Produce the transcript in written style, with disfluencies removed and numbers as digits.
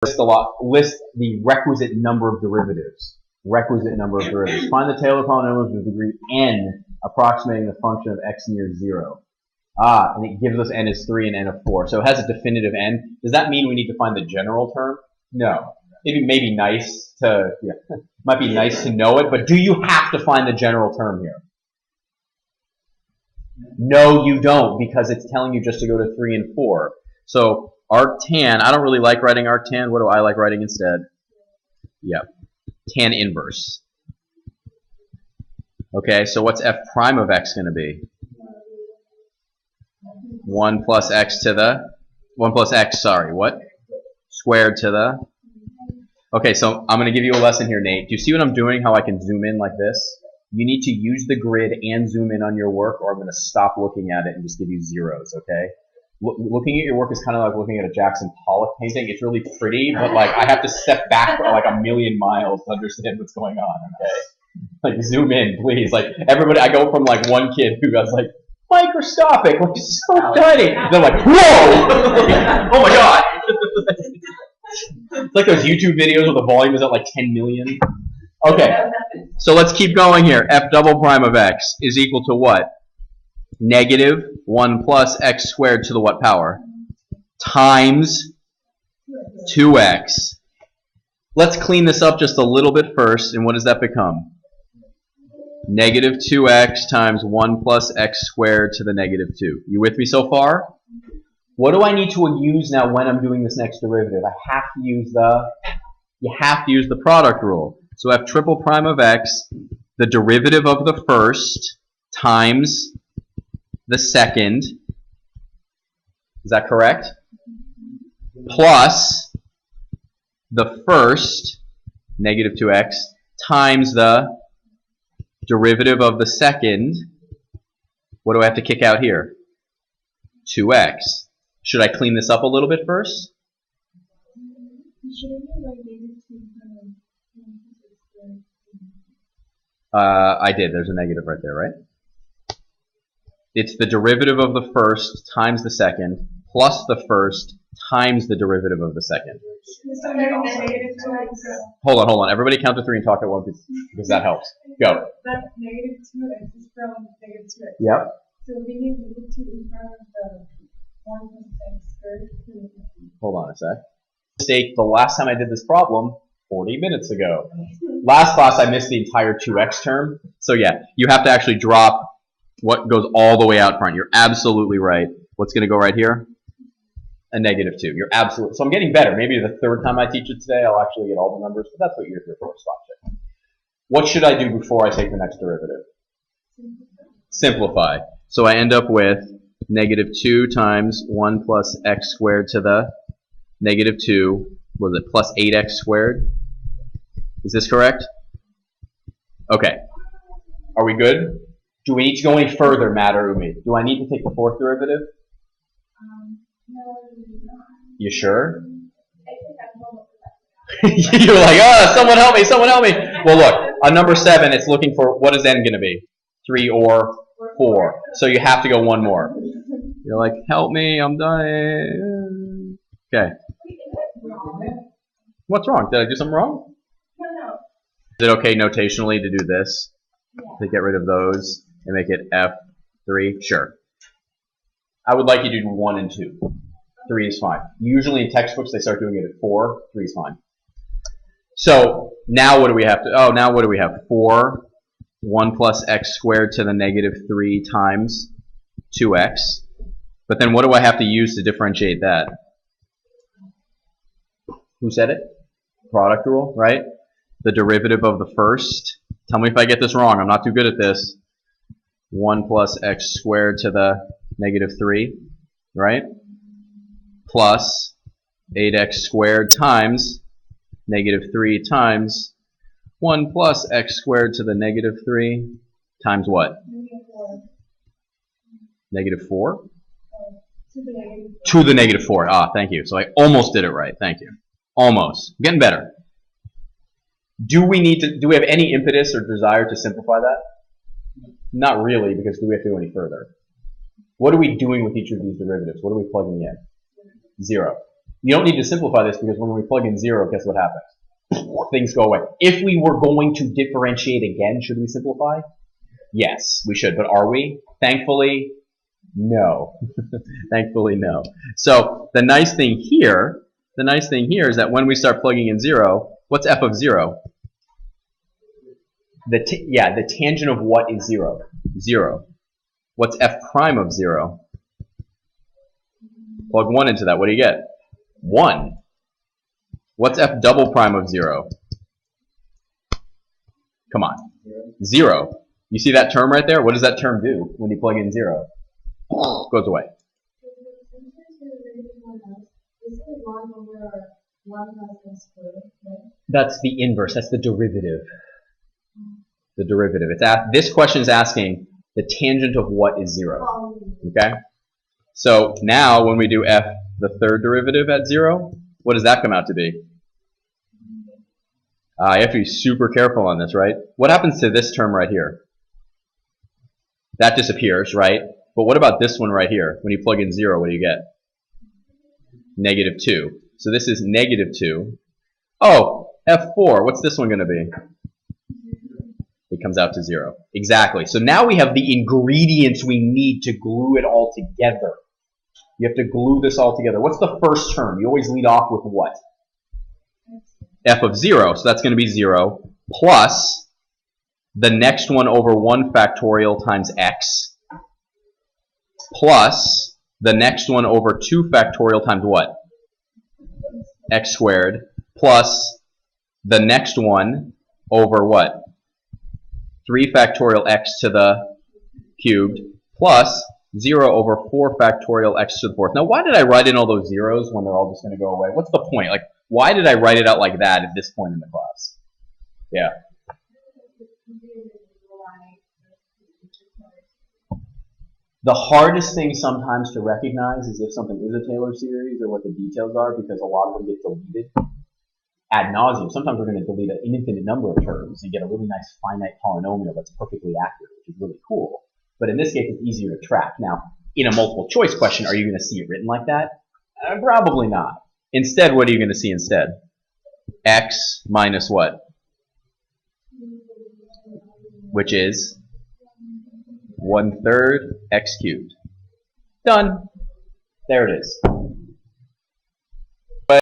List the requisite number of derivatives. Requisite number of derivatives. Find the Taylor polynomials with degree n approximating the function of x near 0. And it gives us n is 3 and n of 4. So it has a definitive n. Does that mean we need to find the general term? No. It may be nice to, might be nice to know it, but do you have to find the general term here? No, you don't, because it's telling you just to go to 3 and 4. So arctan, I don't really like writing arctan. What do I like writing instead? Yep, tan inverse. Okay, so what's f prime of x going to be? 1 plus x to the, 1 plus x, sorry, what? Squared to the, okay, so I'm going to give you a lesson here, Nate. Do you see what I'm doing, how I can zoom in like this? You need to use the grid and zoom in on your work, or I'm going to stop looking at it and just give you zeros, okay? Looking at your work is kind of like looking at a Jackson Pollock painting. It's really pretty, but like I have to step back for like a million miles to understand what's going on, okay? Like zoom in, please. Like everybody, I go from like one kid who goes like, microscopic, like it's so tiny. They're like, whoa! Oh my god! It's like those YouTube videos where the volume is at like 10 million. Okay, so let's keep going here. F double prime of x is equal to what? Negative 1 plus x squared to the what power? Times 2x. Let's clean this up just a little bit first, and what does that become? Negative 2x times 1 plus x squared to the negative 2. You with me so far? What do I need to use now when I'm doing this next derivative? I have to use the product rule. So f triple prime of x, the derivative of the first times the second, is that correct? Plus the first, negative 2x, times the derivative of the second, what do I have to kick out here? 2x. Should I clean this up a little bit first? I did. There's a negative right there, right? It's the derivative of the first times the second plus the first times the derivative of the second. Hold on. Everybody count to 3 and talk at once because that helps. Go. That negative 2x is from negative 2x. Yep. So we need negative 2 in front of the 1 plus x squared. Hold on a sec. Mistake the last time I did this problem 40 minutes ago. Last class I missed the entire 2x term. So yeah, you have to actually drop what goes all the way out front. You're absolutely right. What's going to go right here? A negative 2. You're absolutely. So I'm getting better. Maybe the third time I teach it today, I'll actually get all the numbers, but that's what you're here for, spot check. What should I do before I take the next derivative? Simplify. So I end up with negative 2 times 1 plus x squared to the negative 2, was it plus 8x squared? Is this correct? Okay. Are we good? Do we need to go any further, Matt or Umi? Do I need to take the fourth derivative? No, you sure? You're like, oh, someone help me, someone help me. Well, look, on number 7, it's looking for, what is n going to be? 3 or 4. So you have to go one more. You're like, help me, I'm dying. Okay. What's wrong? Did I do something wrong? No. Is it okay notationally to do this? To get rid of those and make it F3? Sure. I would like you to do 1 and 2. 3 is fine. Usually in textbooks they start doing it at 4. 3 is fine. So now what do we have to, oh, now what do we have? 4, 1 plus x squared to the negative 3 times 2x. But then what do I have to use to differentiate that? Who said it? Product rule, right? The derivative of the first. Tell me if I get this wrong. I'm not too good at this. 1 plus x squared to the negative 3, right? Plus 8x squared times negative 3 times 1 plus x squared to the negative 3 times what? Negative 4? To the negative 4. Ah, thank you. So I almost did it right. Thank you. Almost. I'm getting better. Do we have any impetus or desire to simplify that? Not really, because do we have to go any further? What are we doing with each of these derivatives? What are we plugging in? 0. You don't need to simplify this because when we plug in 0, guess what happens? Things go away. If we were going to differentiate again, should we simplify? Yes, we should. But are we? Thankfully, no. Thankfully, no. So the nice thing here is that when we start plugging in 0, what's f of 0? The tangent of what is 0? 0. What's f prime of 0? Plug 1 into that. What do you get? 1. What's f double prime of 0? Come on. 0. You see that term right there? What does that term do when you plug in 0? Goes away. That's the inverse. That's the derivative. The derivative. This question is asking the tangent of what is 0. Okay? So now when we do f, the third derivative at 0, what does that come out to be? You have to be super careful on this, right? What happens to this term right here? That disappears, right? But what about this one right here? When you plug in 0, what do you get? -2. So this is -2. Oh, f4. What's this one going to be? It comes out to 0. Exactly. So now we have the ingredients we need to glue it all together. You have to glue this all together. What's the first term? You always lead off with what? F of 0. So that's going to be 0 plus the next one over 1 factorial times x plus the next one over 2 factorial times what? X squared plus the next one over what? 3 factorial x to the cubed plus 0 over 4 factorial x to the fourth. Now, why did I write in all those zeros when they're all just going to go away? What's the point? Like, why did I write it out like that at this point in the class? Yeah. The hardest thing sometimes to recognize is if something is a Taylor series or what the details are, because a lot of them get deleted ad nauseum. Sometimes we're going to delete an infinite number of terms and get a really nice finite polynomial that's perfectly accurate, which is really cool. But in this case, it's easier to track. Now, in a multiple choice question, are you going to see it written like that? Probably not. Instead, what are you going to see instead? X minus what? Which is 1/3 x cubed. Done. There it is.